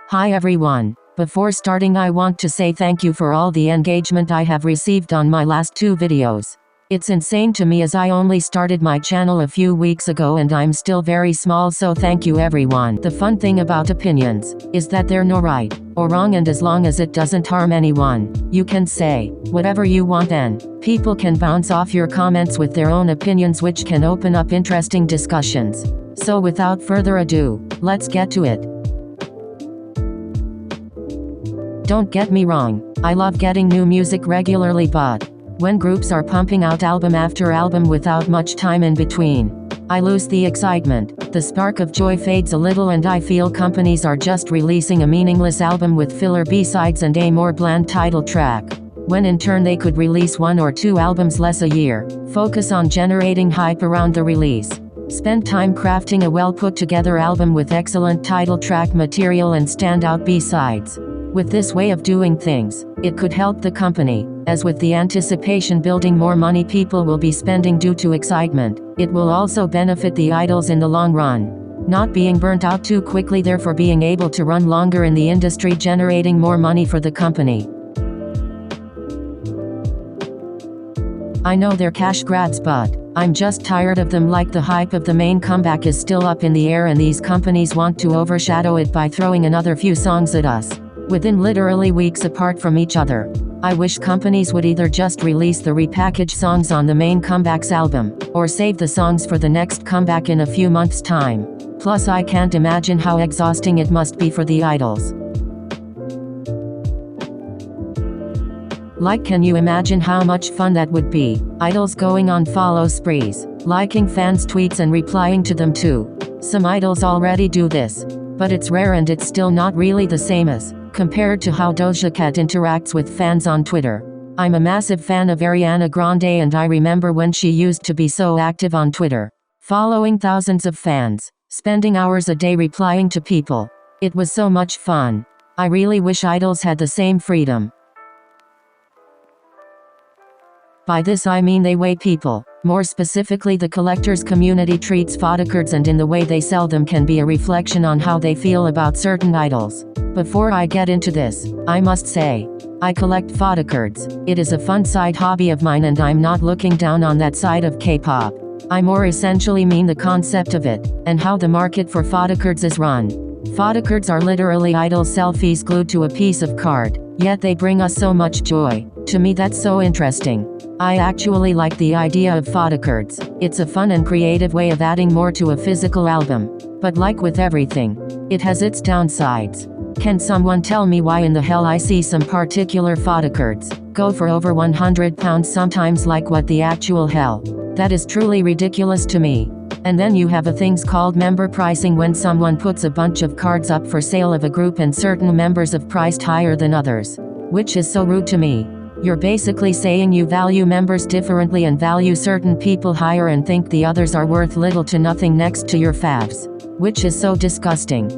Hi everyone. Before starting, I want to say thank you for all the engagement I have received on my last 2 videos. It's insane to me as I only started my channel a few weeks ago and I'm still very small, so thank you everyone. The fun thing about opinions is that they're no right or wrong, and as long as it doesn't harm anyone, you can say whatever you want and people can bounce off your comments with their own opinions, which can open up interesting discussions. So without further ado, let's get to it. Don't get me wrong, I love getting new music regularly, but when groups are pumping out album after album without much time in between, I lose the excitement. The spark of joy fades a little, and I feel companies are just releasing a meaningless album with filler B-sides and a more bland title track, when in turn they could release 1 or 2 albums less a year, focus on generating hype around the release, spend time crafting a well put together album with excellent title track material and standout B-sides. With this way of doing things, it could help the company, as with the anticipation building more money people will be spending due to excitement, it will also benefit the idols in the long run. Not being burnt out too quickly, therefore being able to run longer in the industry, generating more money for the company. I know they're cash grabs, but I'm just tired of them. Like, the hype of the main comeback is still up in the air and these companies want to overshadow it by throwing another few songs at us within literally weeks apart from each other. I wish companies would either just release the repackaged songs on the main comeback's album, or save the songs for the next comeback in a few months' time. Plus, I can't imagine how exhausting it must be for the idols. Like, can you imagine how much fun that would be? Idols going on follow sprees, liking fans' tweets and replying to them too. Some idols already do this, but it's rare and it's still not really the same as compared to how Doja Cat interacts with fans on Twitter. I'm a massive fan of Ariana Grande, and I remember when she used to be so active on Twitter, following thousands of fans, spending hours a day replying to people. It was so much fun. I really wish idols had the same freedom. By this I mean the way people, more specifically the collectors community, treats photo cards, and in the way they sell them can be a reflection on how they feel about certain idols. Before I get into this, I must say, I collect photo cards. It is a fun side hobby of mine, and I'm not looking down on that side of K-pop. I more essentially mean the concept of it, and how the market for photo cards is run. Photo cards are literally idol selfies glued to a piece of card, yet they bring us so much joy. To me, that's so interesting. I actually like the idea of photo cards. It's a fun and creative way of adding more to a physical album. But like with everything, it has its downsides. Can someone tell me why in the hell I see some particular photo cards go for over £100 sometimes? Like, what the actual hell? That is truly ridiculous to me. And then you have a things called member pricing, when someone puts a bunch of cards up for sale of a group and certain members have priced higher than others, which is so rude to me. You're basically saying you value members differently and value certain people higher and think the others are worth little to nothing next to your faves, which is so disgusting.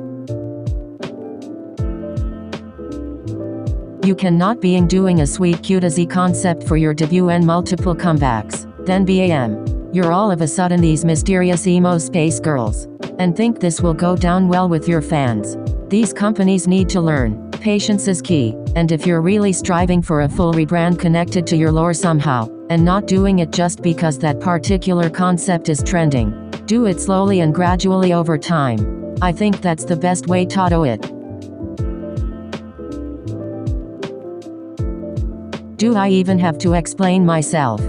You cannot be doing a sweet cute izzy concept for your debut and multiple comebacks, then bam, you're all of a sudden these mysterious emo space girls, and think this will go down well with your fans. These companies need to learn, patience is key, and if you're really striving for a full rebrand connected to your lore somehow, and not doing it just because that particular concept is trending, do it slowly and gradually over time. I think that's the best way to do it. Do I even have to explain myself?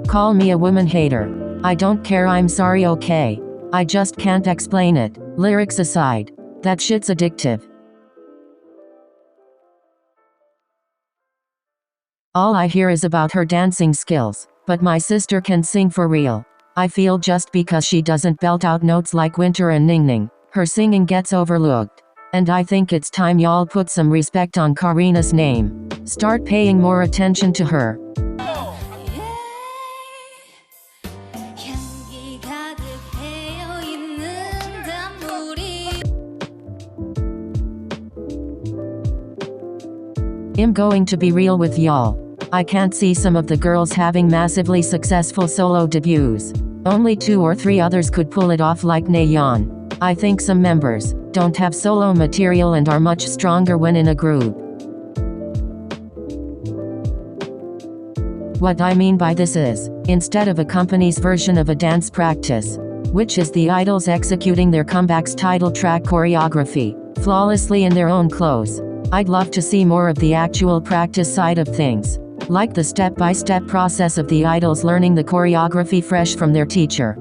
Call me a woman hater. I don't care, I'm sorry, okay? I just can't explain it. Lyrics aside, that shit's addictive. All I hear is about her dancing skills, but my sister can sing for real. I feel just because she doesn't belt out notes like Winter and Ning Ning, her singing gets overlooked. And I think it's time y'all put some respect on Karina's name. Start paying more attention to her. I'm going to be real with y'all. I can't see some of the girls having massively successful solo debuts. Only 2 or 3 others could pull it off like Nayeon. I think some members don't have solo material and are much stronger when in a group. What I mean by this is, instead of a company's version of a dance practice, which is the idols executing their comeback's title track choreography flawlessly in their own clothes, I'd love to see more of the actual practice side of things, like the step-by-step process of the idols learning the choreography fresh from their teacher.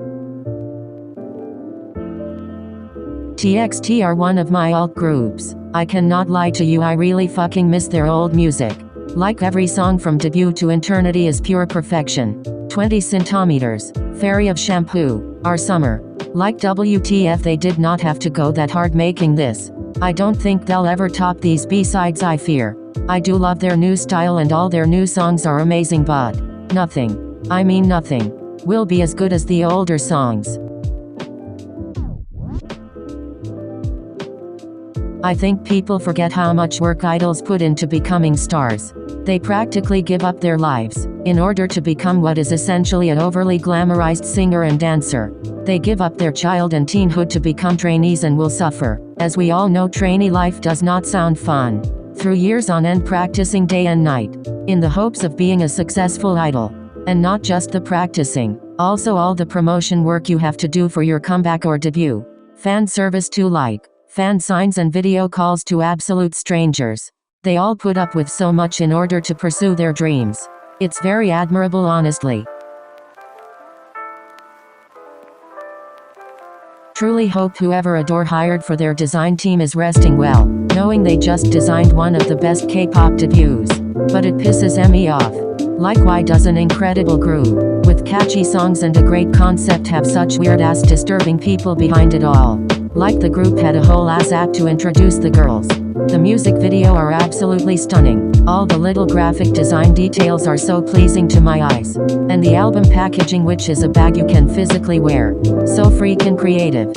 TXT are one of my alt groups. I cannot lie to you, I really fucking miss their old music. Like every song from debut to eternity is pure perfection. 20 centimeters, Fairy of Shampoo, Our Summer. Like WTF they did not have to go that hard making this. I don't think they'll ever top these B-sides, I fear. I do love their new style and all their new songs are amazing, but nothing, I mean nothing, will be as good as the older songs. I think people forget how much work idols put into becoming stars. They practically give up their lives in order to become what is essentially an overly glamorized singer and dancer. They give up their child and teenhood to become trainees and will suffer. As we all know, trainee life does not sound fun. Through years on end practicing day and night, in the hopes of being a successful idol. And not just the practicing, also all the promotion work you have to do for your comeback or debut. Fan service to like, fan signs and video calls to absolute strangers. They all put up with so much in order to pursue their dreams. It's very admirable, honestly. Truly hope whoever Ador hired for their design team is resting well, knowing they just designed one of the best K-pop debuts. But it pisses me off. Like, why does an incredible group, with catchy songs and a great concept, have such weird-ass disturbing people behind it all? Like the group had a whole ass app to introduce the girls. The music video are absolutely stunning. All the little graphic design details are so pleasing to my eyes. And the album packaging, which is a bag you can physically wear. So freaking creative.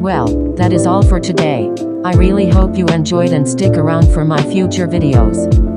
Well, that is all for today. I really hope you enjoyed and stick around for my future videos.